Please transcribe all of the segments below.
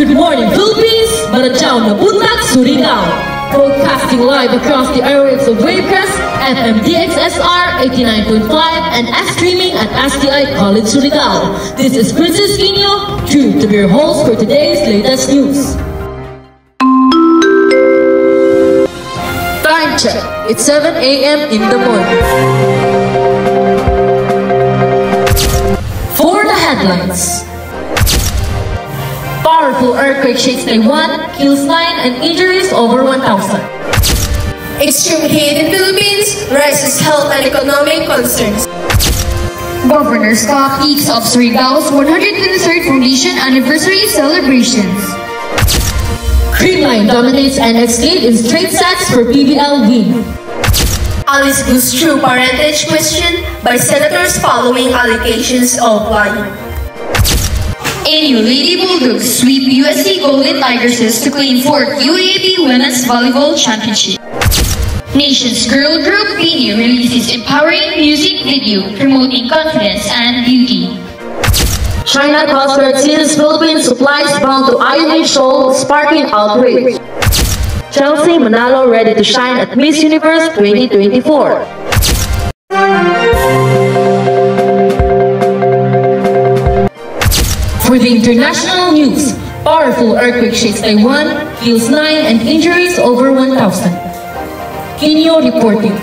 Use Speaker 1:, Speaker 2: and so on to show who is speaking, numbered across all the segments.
Speaker 1: Good morning, Philippines! Marajaw na buntag, Surigao! Broadcasting live across the airwaves of Wavecrest, FM DXSR 89.5, and streaming at STI College Surigao. This is Princess Quino, true to be your host for today's latest news. Time check. It's 7 a.m. in the morning. For the headlines. Powerful earthquake shakes Taiwan, kills 9 and injuries over 1,000.
Speaker 2: Extreme heat in Philippines raises health and economic concerns.
Speaker 3: Governor Scott kicks off Surigao's 123rd Foundation Anniversary celebrations.
Speaker 1: Creamline dominates NX8 in straight sets for PBL win.
Speaker 2: Alice Gu's true parentage questioned by senators following allegations of lying.
Speaker 3: AU Lady Bulldogs sweep USC Golden Tigresses to claim 4th UAAP Women's Volleyball Championship. Nation's girl group Beanie releases empowering music video promoting confidence and beauty.
Speaker 1: China transferred seizes Philippine supplies bound to INA Shoal, sparking outrage. Chelsea Manalo ready to shine at Miss Universe 2024. For the international news, powerful earthquake shakes Taiwan, kills 9 and injuries over 1,000. Quino reporting.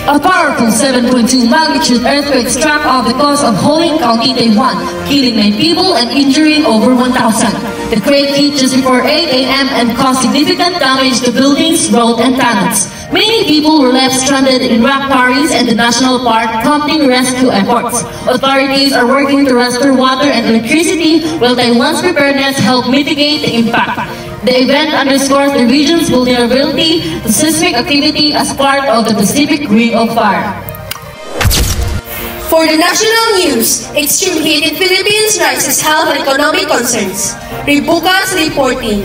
Speaker 1: A powerful 7.2 magnitude earthquake struck off the coast of Holing County, Taiwan, killing 9 people and injuring over 1,000. The quake hit just before 8 a.m. and caused significant damage to buildings, roads, and tunnels. Many people were left stranded in rock quarries and the national park, prompting rescue efforts. Authorities are working to restore water and electricity, while Taiwan's preparedness helped mitigate the impact. The event underscores the region's vulnerability to seismic activity as part of the Pacific Ring of Fire.
Speaker 2: For the national news, extreme heat in Philippines raises health and economic concerns. Ribukas reporting.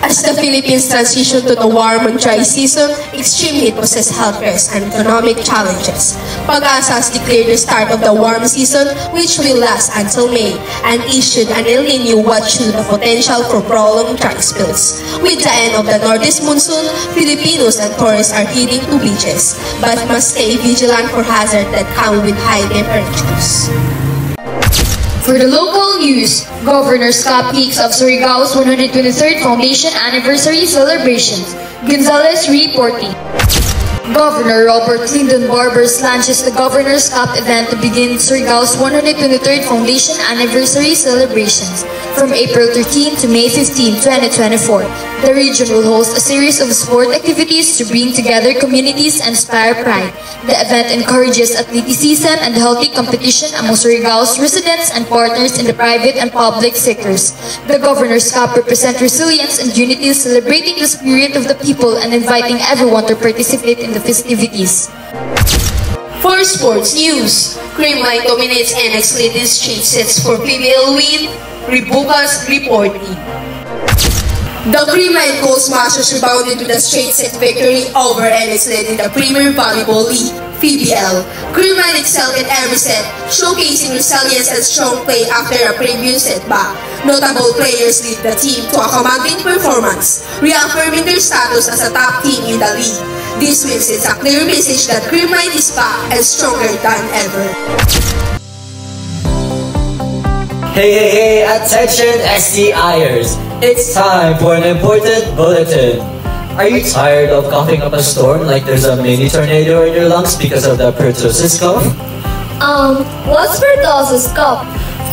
Speaker 2: As the Philippines transition to the warm and dry season, extreme heat poses health risks and economic challenges. Pag-asa has declared the start of the warm season, which will last until May, and issued an El Niño watch with the potential for prolonged dry spells. With the end of the northeast monsoon, Filipinos and tourists are heading to beaches, but must stay vigilant for hazards that come with high temperatures.
Speaker 3: For the local news, Governor Scott kicks off Surigao's 123rd Foundation Anniversary celebrations. Gonzales reporting. Governor Robert Lyndon Barbers launches the Governor's Cup event to begin Surigao's 123rd Foundation Anniversary celebrations from April 13 to May 15, 2024. The region will host a series of sport activities to bring together communities and inspire pride. The event encourages athleticism and healthy competition among Surigao's residents and partners in the private and public sectors. The Governor's Cup represents resilience and unity, celebrating the spirit of the people and inviting everyone to participate in the festivities.
Speaker 2: For sports news, Creamline dominates NX latest straight sets for PBL win. Ribukas reporting. The Creamline Gold Smashers rebounded with a straight set victory over NX led in the Premier Volleyball League, PBL. Creamline excelled in every set, showcasing resilience and strong play after a previous setback. Notable players lead the team to a commanding performance, reaffirming their status as a top team in the league. This win sends a clear message that Creamline is back and stronger than ever.
Speaker 4: Hey, attention STIers! It's time for an important bulletin. Are you tired of coughing up a storm like there's a mini tornado in your lungs because of the pertussis cough?
Speaker 2: What's pertussis cough?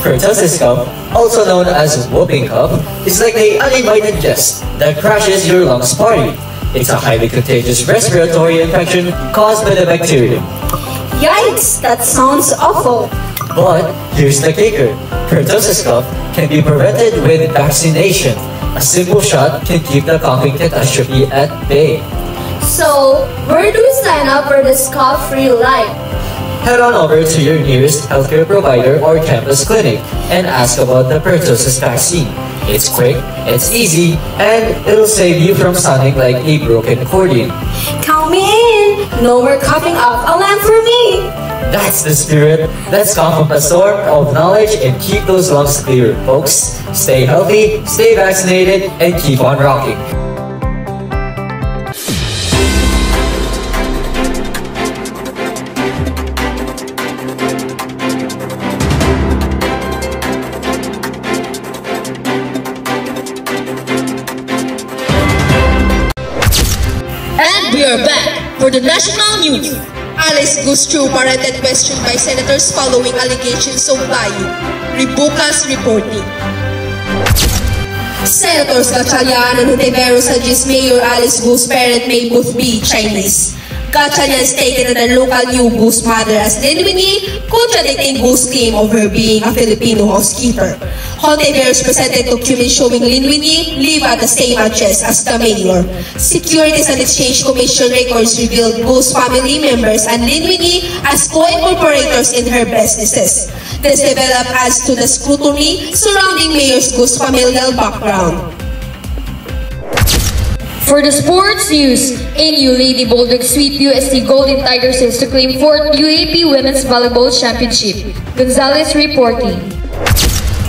Speaker 4: Pertussis cough, also known as whooping cough, is like the uninvited guest that crashes your lungs party. It's a highly contagious respiratory infection caused by the bacterium.
Speaker 2: Yikes, that sounds awful.
Speaker 4: But here's the kicker. Pertussis cough can be prevented with vaccination. A simple shot can keep the coughing catastrophe at bay.
Speaker 2: So, where do we sign up for this cough-free life?
Speaker 4: Head on over to your nearest healthcare provider or campus clinic and ask about the pertussis vaccine. It's quick, it's easy, and it'll save you from sounding like a broken accordion.
Speaker 2: Count me in! No more coughing up a lamp for me!
Speaker 4: That's the spirit. Let's cough up a storm of knowledge and keep those lungs clear, folks. Stay healthy, stay vaccinated, and keep on rocking.
Speaker 1: And we are back for the national news.
Speaker 2: Alice goes through parented question by senators following allegations of lying. Rebukas reporting. Senators Gatchalian and Hontiveros suggest Mayor Alice Gu's parent may both be Chinese. Gatchalian stated that the local knew Gu's mother as Linwini, contradicting Gu's claim of her being a Filipino housekeeper. Hontiveros presented documents showing Linwini live at the same address as the mayor. Securities and Exchange Commission records revealed Gu's family members and Linwini as co-incorporators in her businesses. This developed adds to the scrutiny surrounding Mayor Gu's familial background.
Speaker 3: For the sports news, ANU Lady Bulldogs sweep UST Golden Tigers to claim 4th UAP Women's Volleyball Championship. Gonzalez reporting.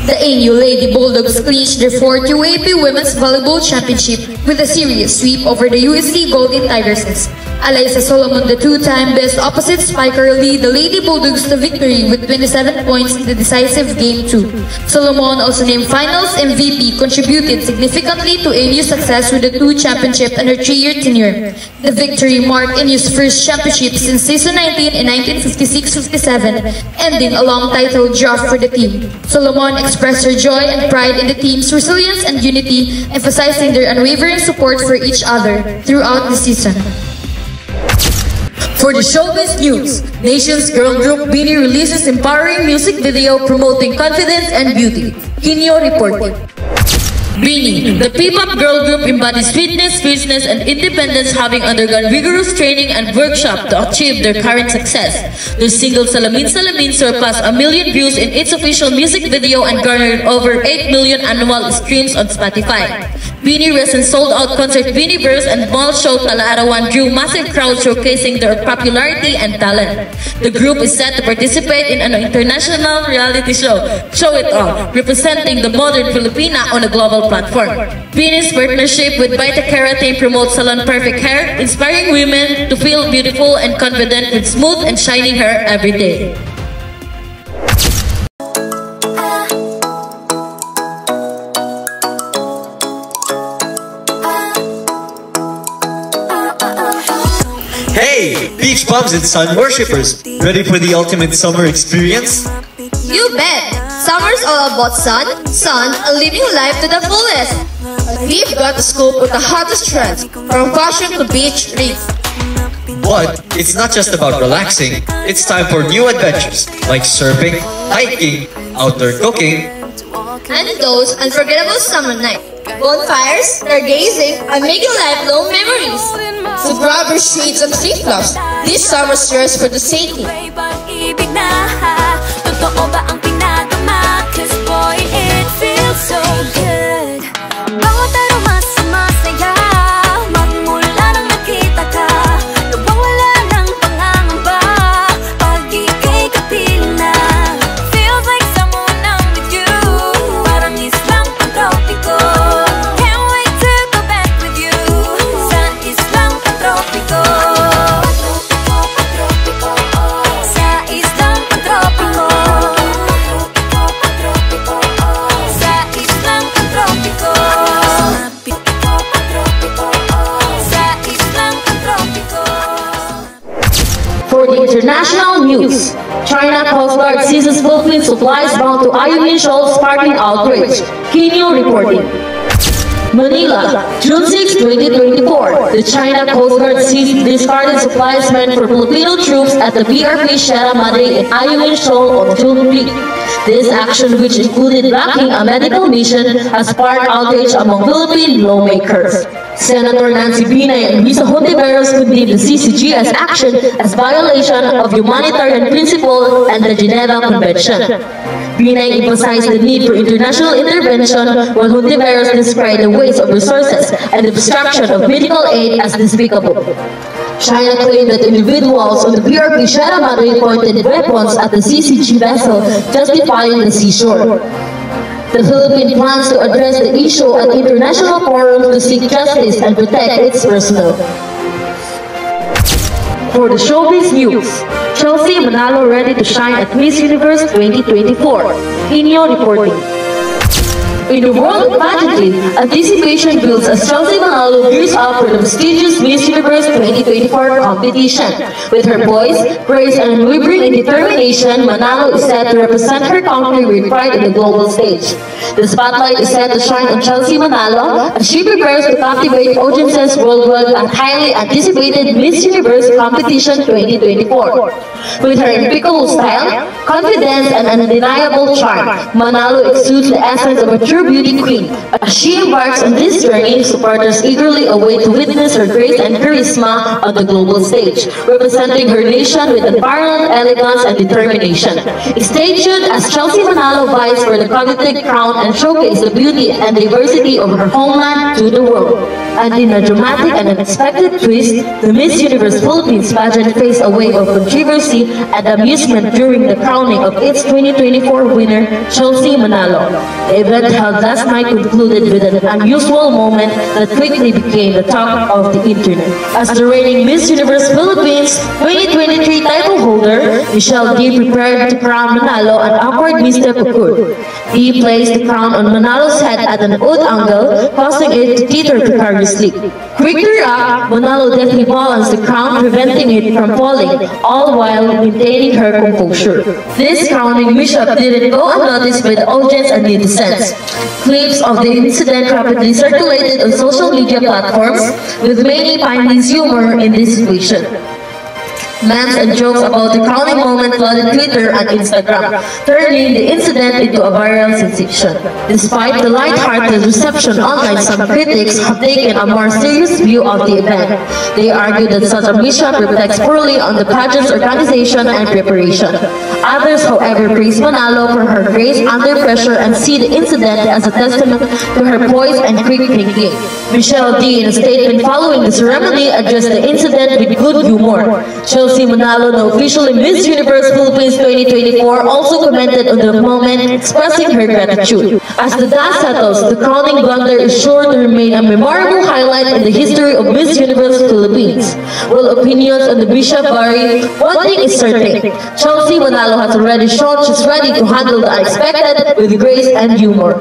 Speaker 3: The ANU Lady Bulldogs clinched their 4th UAP Women's Volleyball Championship with a serious sweep over the UST Golden Tigresses. Alyssa Solomon, the two-time best opposite spiker, lead the Lady Bulldogs to victory with 27 points in the decisive Game 2. Solomon, also named Finals MVP, contributed significantly to ANU's success with the 2 championships and her 3-year tenure. The victory marked ANU's first championship since season 19 in 1956-57, ending a long title drought for the team. Solomon expressed her joy and pride in the team's resilience and unity, emphasizing their unwavering support for each other throughout the season.
Speaker 1: For the showbiz news, Nation's girl group Beanie releases empowering music video promoting confidence and beauty. Kinyo reporting. Beanie, the P-pop girl group, embodies fitness, fierceness, and independence, having undergone rigorous training and workshop to achieve their current success. Their single Salamin Salamin surpassed 1 million views in its official music video and garnered over 8 million annual streams on Spotify. Beanie recent sold-out concert Beanieverse and mall show Talaarawan drew massive crowds showcasing their popularity and talent. The group is set to participate in an international reality show, Show It All, representing the modern Filipina on a global platform. Beanie's partnership with Vita Keratin promotes salon perfect hair, inspiring women to feel beautiful and confident with smooth and shiny hair every day.
Speaker 5: Hey, beach bums and sun worshippers, ready for the ultimate summer experience?
Speaker 3: You bet! Summer's all about sun, and living life to the fullest.
Speaker 2: We've got the scope of the hottest trends, from fashion to beach reef.
Speaker 5: But it's not just about relaxing, it's time for new adventures like surfing, hiking, outdoor cooking,
Speaker 3: And those unforgettable summer nights. Bonfires, stargazing, and making lifelong memories.
Speaker 2: So grab your sheets and flip-flops. This summer's yours for the taking.
Speaker 6: Pag-ibig na totoo ba ang pinagama? 'Cause boy, it feels so good. Bawat araw mas masaya, magmula nang nakita ka. Nawawala ng pangangamba, pag ika'y kapiling na. Feels like someone I'm with you, parang islang pantropiko. Can't wait to go back with you, sa islang pantropiko. Sa islang pantropiko. Sa islang pantropiko. Sa islang pantropiko.
Speaker 1: For the international news, China Coast Guard seizes Philippine supplies bound to Ayungin Shoal, sparking outrage. Kinyo reporting. Manila, June 6, 2024. The China Coast Guard seized discarded supplies meant for Filipino troops at the BRP Sierra Madre in Ayungin Shoal on June 3. This action, which included blocking a medical mission, has sparked outrage among Philippine lawmakers. Senator Nancy Binay and Luisa Hontiveros condemned the CCG's action as violation of humanitarian principle and the Geneva Convention. Binay emphasized the need for international intervention, while Hontiveros described the waste of resources and the destruction of medical aid as despicable. China claimed that individuals on the PRP Sierra Madre pointed weapons at the CCG vessel, justifying the seashore. The Philippines plans to address the issue at international forums to seek justice and protect its personnel. For the showbiz news, Chelsea Manalo ready to shine at Miss Universe 2024. Inyo reporting. In the world of pageantry, anticipation builds as Chelsea Manalo gears up for the prestigious Miss Universe 2024 competition. With her poise, grace, and unwavering determination, Manalo is set to represent her country with pride on the global stage. The spotlight is set to shine on Chelsea Manalo as she prepares to captivate audiences worldwide at highly anticipated Miss Universe competition 2024. With her impeccable style, confidence, and undeniable charm, Manalo exudes the essence of a true beauty queen. As she embarks on this journey, supporters eagerly await to witness her grace and charisma on the global stage, representing her nation with unparalleled elegance and determination. Stay tuned as Chelsea Manalo vies for the coveted crown and showcase the beauty and diversity of her homeland to the world. And in a dramatic and unexpected twist, the Miss Universe Philippines pageant faced a wave of controversy and amusement during the crowning of its 2024 winner, Chelsea Manalo. The event held last night concluded with an unusual moment that quickly became the talk of the internet. As the reigning Miss Universe Philippines 2023 title holder, Michelle D prepared to crown Manalo an awkward misstep occurred. He placed the crown on Manalo's head at an odd angle, causing it to teeter precariously. Quick to react, Manalo deftly balanced the crown, preventing it from falling, all while maintaining her composure. This crowning mishap didn't go unnoticed by the audience and netizens. Clips of the incident rapidly circulated on social media platforms, with many finding humor in this situation. Memes and jokes about the crowning moment flooded Twitter and Instagram, turning the incident into a viral sensation. Despite the light-hearted reception online, some critics have taken a more serious view of the event. They argue that such a mishap reflects poorly on the pageant's organization and preparation. Others, however, praise Manalo for her grace under pressure and see the incident as a testament to her poise and quick thinking. Michelle D, in a statement following the ceremony, addressed the incident with good humor. Chelsea Manalo, the official Miss Universe Philippines 2024, also commented on the moment, expressing her gratitude. As the dust settles, the crowning blunder is sure to remain a memorable highlight in the history of Miss Universe Philippines. While opinions on the bishop vary, one thing is certain: Chelsea Manalo has already shown she's ready to handle the unexpected with grace and humor.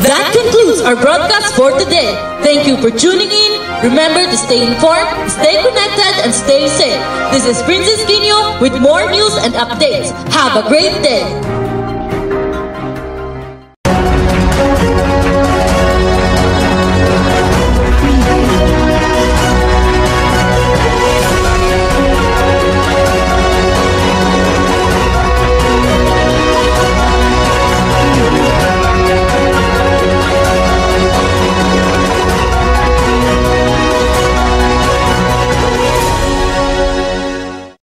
Speaker 1: That concludes our broadcast for today. Thank you for tuning in. Remember to stay informed, stay connected, and stay safe. This is Princess Kinyo with more news and updates. Have a great day.